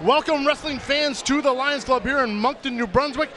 Welcome, wrestling fans, to the Lions Club here in Moncton, New Brunswick.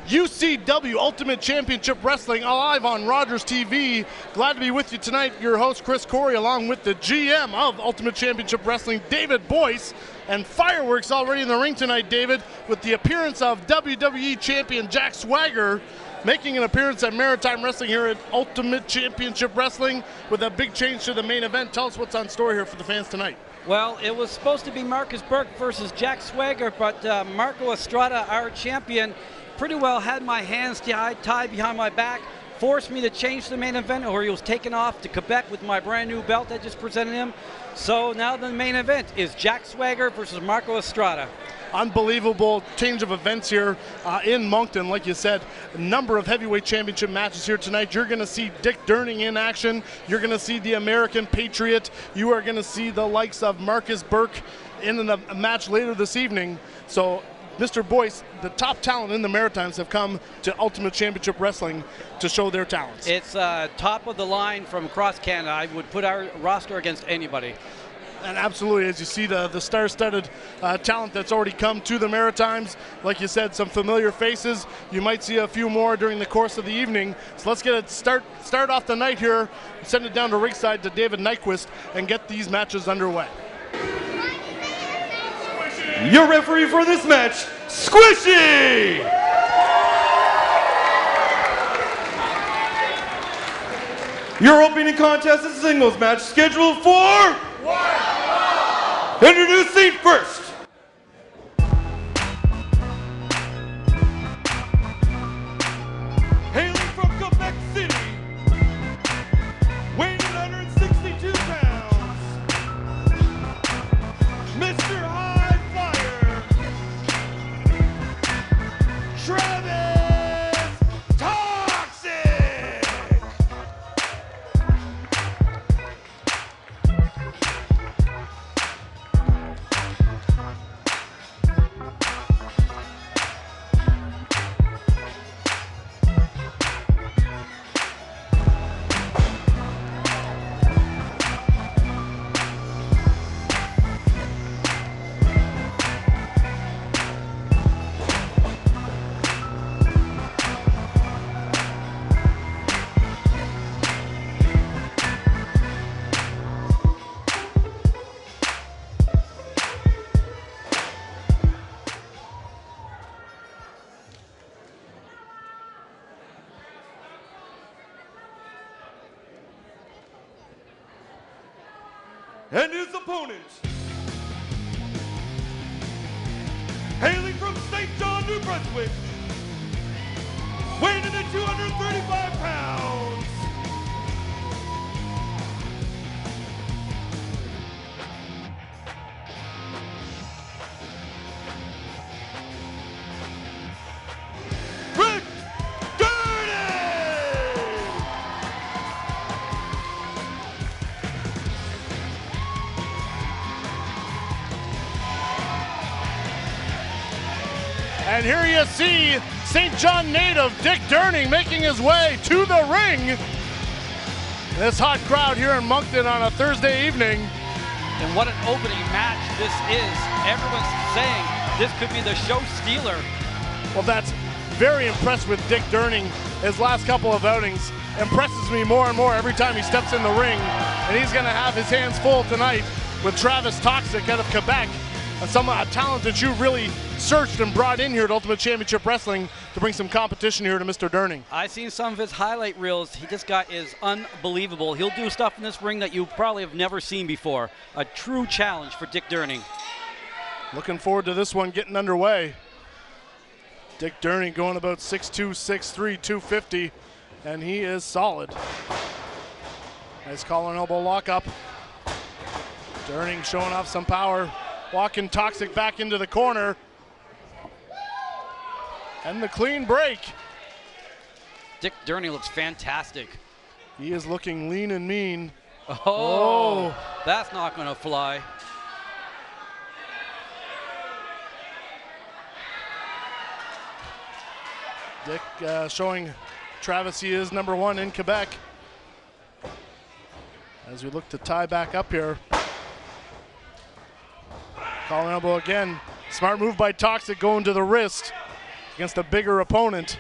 UCW Ultimate Championship Wrestling live on Rogers TV. Glad to be with you tonight. Your host, Chris Corey, along with the GM of Ultimate Championship Wrestling, David Boyce. And fireworks already in the ring tonight, David, with the appearance of WWE Champion Jack Swagger making an appearance at Maritime Wrestling here at Ultimate Championship Wrestling with a big change to the main event. Tell us what's on store here for the fans tonight. Well, it was supposed to be Marcus Burke versus Jack Swagger, but Marco Estrada, our champion, pretty well had my hands tied behind my back, forced me to change the main event, or he was taken off to Quebec with my brand new belt I just presented him. So now the main event is Jack Swagger versus Marco Estrada. Unbelievable change of events here in Moncton. Like you said, a number of heavyweight championship matches here tonight. You're going to see Dick Durning in action. You're going to see the American Patriot. You are going to see the likes of Marcus Burke in a match later this evening. So, Mr. Boyce, the top talent in the Maritimes have come to Ultimate Championship Wrestling to show their talents. It's top of the line from across Canada. I would put our roster against anybody. And absolutely, as you see the star-studded talent that's already come to the Maritimes. Like you said, some familiar faces. You might see a few more during the course of the evening. So let's get it start off the night here, send it down to ringside to David Nyquist, and get these matches underway. Your referee for this match, Squishy! Your opening contest is a singles match scheduled for introducing first, hailing from Quebec City, weighing 162 pounds, Mr. High Flyer, Travis Toxic! And his opponent, hailing from St. John, New Brunswick, weighing in at 235 pounds, Rick Durning! And here you see St. John native Dick Durning making his way to the ring. This hot crowd here in Moncton on a Thursday evening. And what an opening match this is. Everyone's saying this could be the show stealer. Well, that's very impressed with Dick Durning. His last couple of outings impresses me more and more every time he steps in the ring. And he's going to have his hands full tonight with Travis Toxic out of Quebec. Some talent that you really searched and brought in here at Ultimate Championship Wrestling to bring some competition here to Mr. Durning. I've seen some of his highlight reels. This guy is unbelievable. He'll do stuff in this ring that you probably have never seen before. A true challenge for Dick Durning. Looking forward to this one getting underway. Dick Durning going about 6'2", 6'3", 250, and he is solid. Nice collar and elbow lockup. Durning showing off some power. Walking Toxic back into the corner. And the clean break. Dick Durning looks fantastic. He is looking lean and mean. Oh. That's not going to fly. Dick showing Travis he is number one in Quebec. As we look to tie back up here. Calling elbow again. Smart move by Toxic going to the wrist against a bigger opponent.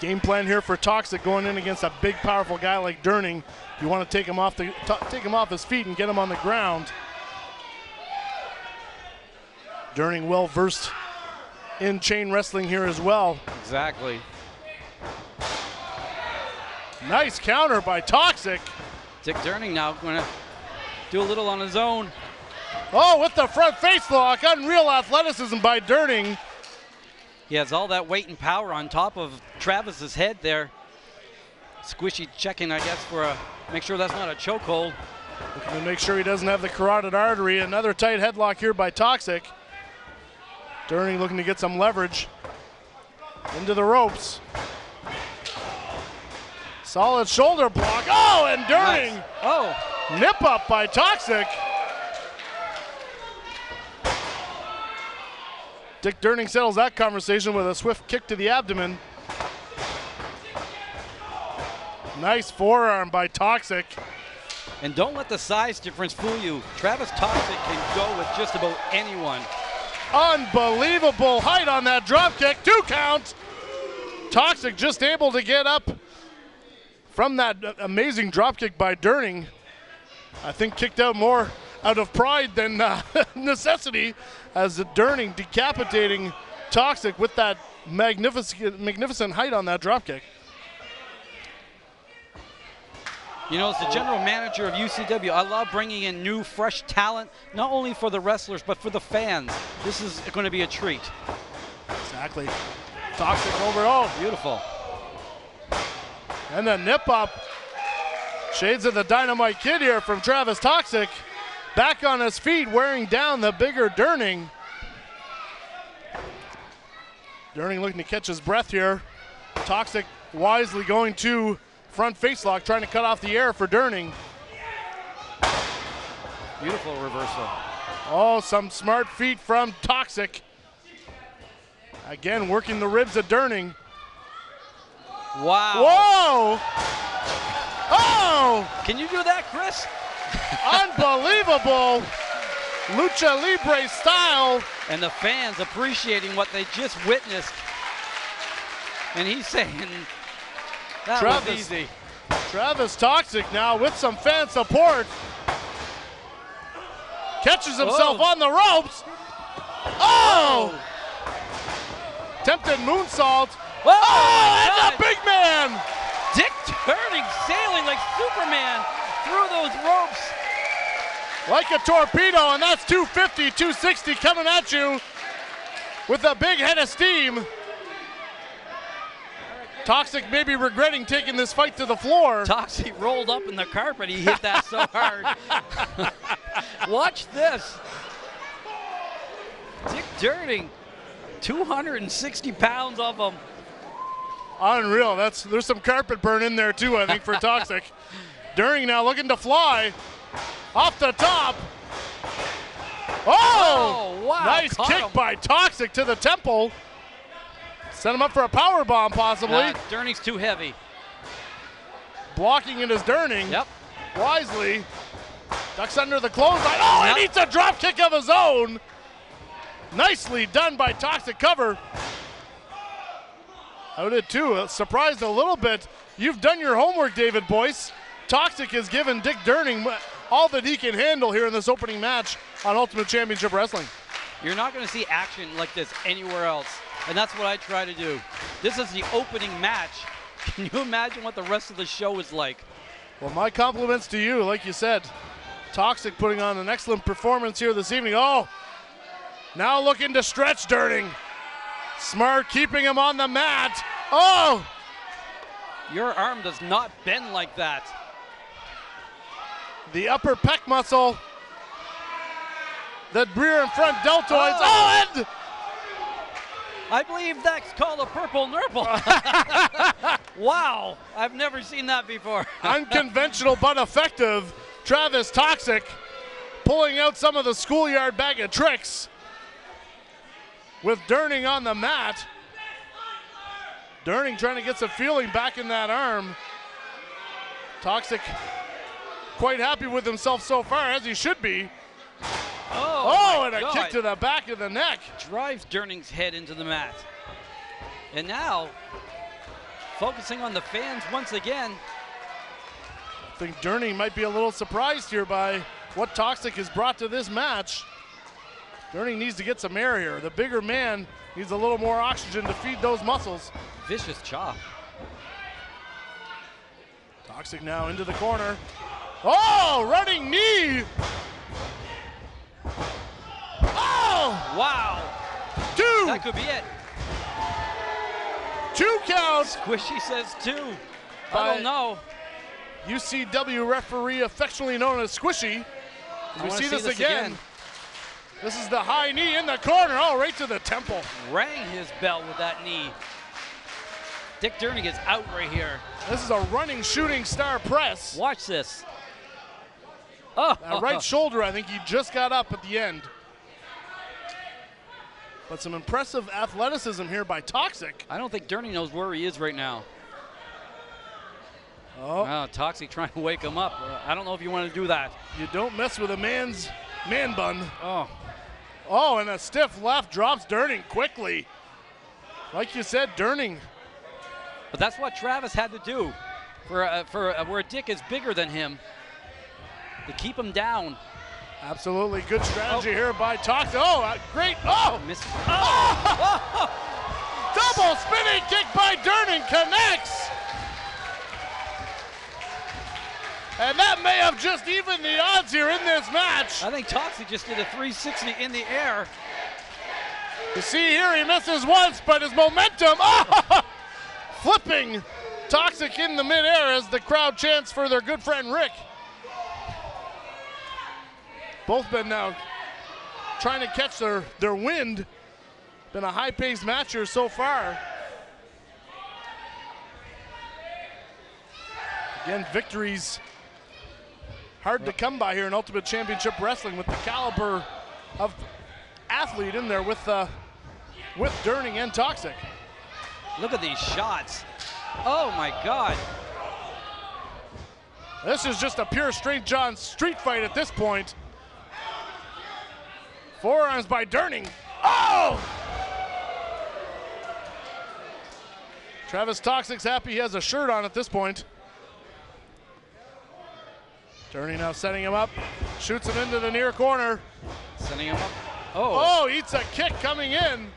Game plan here for Toxic going in against a big, powerful guy like Durning. You want to take him off his feet and get him on the ground. Durning well versed in chain wrestling here as well. Exactly. Nice counter by Toxic. Dick Durning now going to do a little on his own. Oh, with the front face lock. Unreal athleticism by Durning. He has all that weight and power on top of Travis's head there. Squishy checking, I guess, for make sure that's not a chokehold. Looking to make sure he doesn't have the carotid artery. Another tight headlock here by Toxic. Durning looking to get some leverage. Into the ropes. Solid shoulder block. Oh, and Durning. Nice. Oh. Nip up by Toxic. Dick Durning settles that conversation with a swift kick to the abdomen. Nice forearm by Toxic. And don't let the size difference fool you. Travis Toxic can go with just about anyone. Unbelievable height on that drop kick. 2 count. Toxic just able to get up from that amazing drop kick by Durning. I think kicked out more out of pride than necessity, as Durning decapitating Toxic with that magnificent height on that drop kick. You know, as the general manager of UCW, I love bringing in new, fresh talent, not only for the wrestlers, but for the fans. This is going to be a treat. Exactly. Toxic over, oh. Beautiful. And the nip up. Shades of the Dynamite Kid here from Travis Toxic. Back on his feet, wearing down the bigger Durning. Durning looking to catch his breath here. Toxic wisely going to front face lock, trying to cut off the air for Durning. Beautiful reversal. Oh, some smart feet from Toxic. Again, working the ribs of Durning. Wow. Whoa! Oh! Can you do that, Chris? Unbelievable! Lucha Libre style. And the fans appreciating what they just witnessed. And he's saying that was easy. Travis Toxic now with some fan support. Catches himself on the ropes. Oh! Tempted moonsault. Whoa, Oh, and the big man! Dick Durning sailing like Superman through those ropes. Like a torpedo, and that's 250, 260 coming at you with a big head of steam. Toxic may be regretting taking this fight to the floor. Toxic rolled up in the carpet. He hit that so hard. Watch this. Dick Durning, 260 pounds of him. Unreal. There's some carpet burn in there too, I think, for Toxic. Durning now looking to fly off the top. Oh! Wow. Nice kick by Toxic to the temple. Set him up for a power bomb, possibly. Durning's too heavy. Blocking it is Durning. Yep. Wisely. Ducks under the clothesline. Oh, Yep. and eats a drop kick of his own. Nicely done by Toxic cover. I did too. Surprised a little bit. You've done your homework, David Boyce. Toxic has given Dick Durning all that he can handle here in this opening match on Ultimate Championship Wrestling. You're not going to see action like this anywhere else, and that's what I try to do. This is the opening match. Can you imagine what the rest of the show is like? Well, my compliments to you, like you said. Toxic putting on an excellent performance here this evening. Oh, now looking to stretch Durning. Smart keeping him on the mat. Oh! Your arm does not bend like that. The upper pec muscle. The rear and front deltoids. Oh, and I believe that's called a purple nurple. Wow, I've never seen that before. unconventional but effective. Travis Toxic pulling out some of the schoolyard bag of tricks with Durning on the mat. Durning trying to get some feeling back in that arm. Toxic quite happy with himself so far, as he should be. Oh, and a kick to the back of the neck. Drives Durning's head into the mat. And now, focusing on the fans once again. I think Durning might be a little surprised here by what Toxic has brought to this match. Durning needs to get some air here. The bigger man needs a little more oxygen to feed those muscles. Vicious chop. Toxic now into the corner. Oh, running knee. Oh! Wow. Two. That could be it. 2 counts. Squishy says 2. I don't know. UCW referee affectionately known as Squishy. We see this again. This is the high knee in the corner. Oh, right to the temple. Rang his bell with that knee. Dick Durning is out right here. This is a running shooting star press. Watch this. Oh, that right shoulder, I think he just got up at the end. But some impressive athleticism here by Toxic. I don't think Durning knows where he is right now. Oh, Toxic trying to wake him up. I don't know if you want to do that. You don't mess with a man's man bun. Oh, and a stiff left drops Durning quickly. Like you said, Durning. But that's what Travis had to do where Dick is bigger than him to keep him down. Absolutely good strategy here by Toxic. Oh, great. Oh! Missed. Double spinning kick by Durning connects. And that may have just evened the odds here in this match. I think Toxic just did a 360 in the air. You see here, he misses once, but his momentum, flipping Toxic in the midair as the crowd chants for their good friend Rick. Both been now trying to catch their wind. Been a high-paced match here so far. Again, victories hard to come by here in Ultimate Championship Wrestling with the caliber of athlete in there with Durning and Toxic. Look at these shots. Oh my God. This is just a pure Straight John street fight at this point. Forearms by Durning. Oh! Travis Toxic's happy he has a shirt on at this point. Durning now setting him up, shoots him into the near corner. Sending him up. Oh, eats a kick coming in.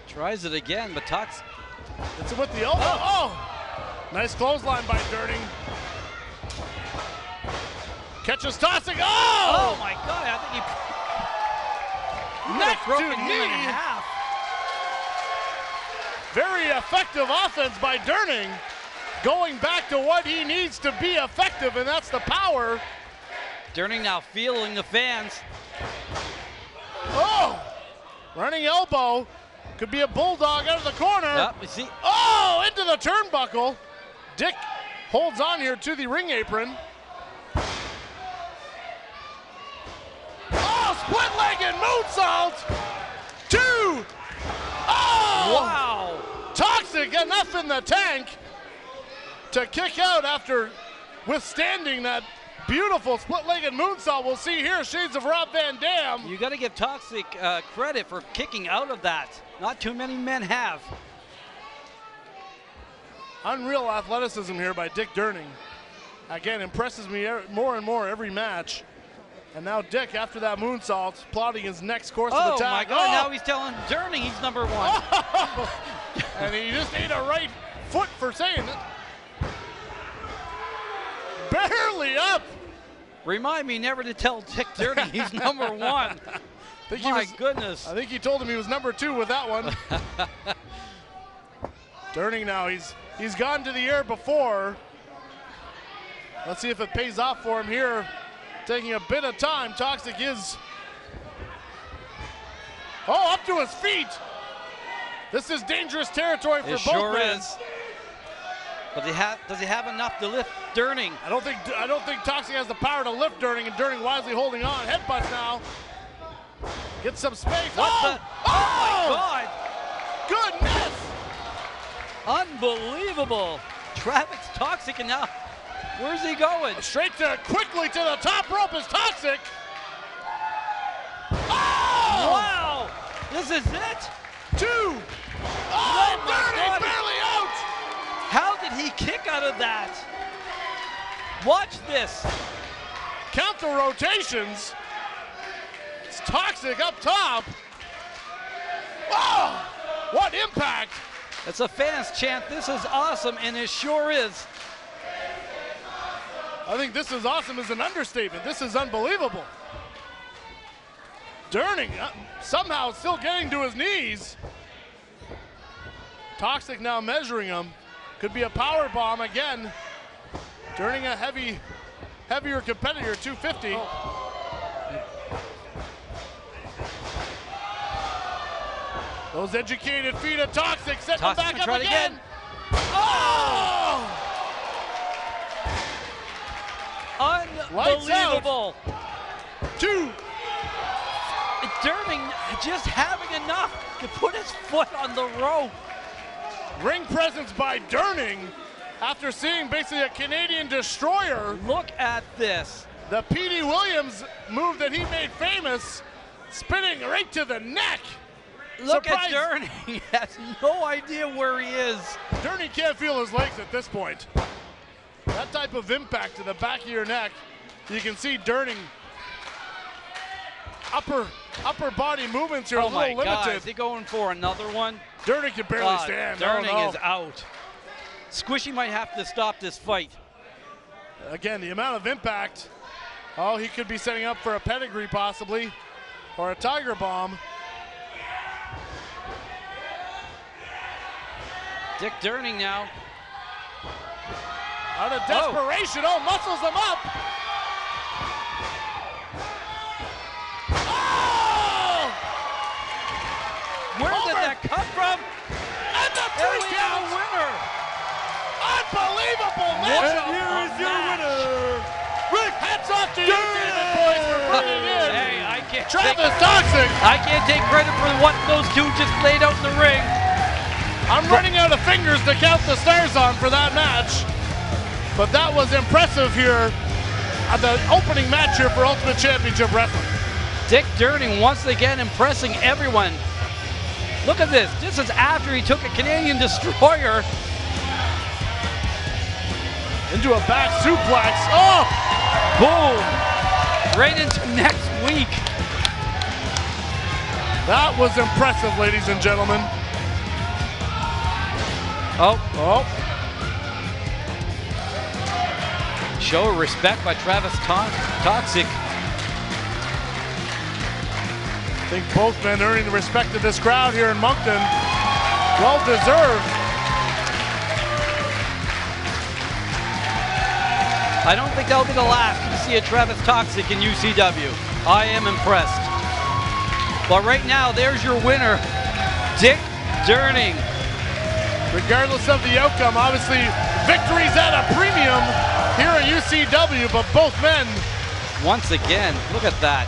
Tries it again, but Toxic. It's with the elbow. Oh! Nice clothesline by Durning. Catches Toxic. Oh my God! I think he neck broken to him knee. in half. Very effective offense by Durning. Going back to what he needs to be effective, and that's the power. Durning now feeling the fans. Oh! Running elbow. Could be a bulldog out of the corner. You see. Oh! Into the turnbuckle. Dick holds on here to the ring apron. Oh! Split-legged moonsault. 2. Oh! Wow! Toxic, enough in the tank to kick out after withstanding that beautiful split-legged moonsault. We'll see here, shades of Rob Van Dam. You got to give Toxic credit for kicking out of that. Not too many men have. Unreal athleticism here by Dick Durning. Again, impresses me more and more every match. And now Dick, after that moonsault, plotting his next course of attack. Oh my God, now he's telling Durning he's number 1. Oh. And he just ate a right foot for saying it. Barely up. Remind me never to tell Dick Durning he's number 1. My goodness. I think he told him he was number 2 with that one. Durning now, he's gone to the air before. Let's see if it pays off for him here. Taking a bit of time. Toxic is up to his feet. This is dangerous territory for both men. Is. But does he have enough to lift Durning? I don't think Toxic has the power to lift Durning, and Durning wisely holding on. Headbutts now. Get some space. Oh my God! Goodness! Unbelievable. Travis Toxic, and now Where's he going? Quickly to the top rope is Toxic. Oh! Wow! This is it? 2. Oh, my Durning God. barely out. How did he kick out of that? Watch this. Counter rotations. It's Toxic up top. Oh, what impact. It's a fans chant. This is awesome, and it sure is. I think this is awesome is an understatement. This is unbelievable. Durning somehow still getting to his knees. Toxic now measuring him. Could be a power bomb again. Durning a heavier competitor, 250. Those educated feet of Toxic set him back up again. Oh! Unbelievable. 2. Durning just having enough to put his foot on the rope. Ring presence by Durning after seeing basically a Canadian destroyer. Look at this. The P.D. Williams move that he made famous, spinning right to the neck. Look Surprise. at Durning. He has no idea where he is. Durning can't feel his legs at this point. That type of impact to the back of your neck, you can see Durning upper body movements here a little limited. God, is he going for another one? Durning can barely stand. Durning is out. Squishy might have to stop this fight. Again, the amount of impact. Oh, he could be setting up for a pedigree possibly, or a tiger bomb. Dick Durning now. Out of desperation, muscles him up. Oh! Where did that come from? And the There we 3 have a count. winner. Unbelievable What match. And here is your winner, Rick. Hats off to you, David Boyce, for bringing in Hey, I can't Travis Toxic. I can't take credit for what those two just laid out in the ring. I'm running out of fingers to count the stars on for that match. But that was impressive here at the opening match here for Ultimate Championship Wrestling. Dick Durning once again impressing everyone. Look at this. This is after he took a Canadian destroyer. Into a back suplex. Oh! Boom. Right into next week. That was impressive, ladies and gentlemen. Oh. Show of respect by Travis Toxic. I think both men earning the respect of this crowd here in Moncton. Well deserved. I don't think that'll be the last to see a Travis Toxic in UCW. I am impressed. But right now, there's your winner, Dick Durning. Regardless of the outcome, obviously victory's at a premium here at UCW, but both men Once again, look at that.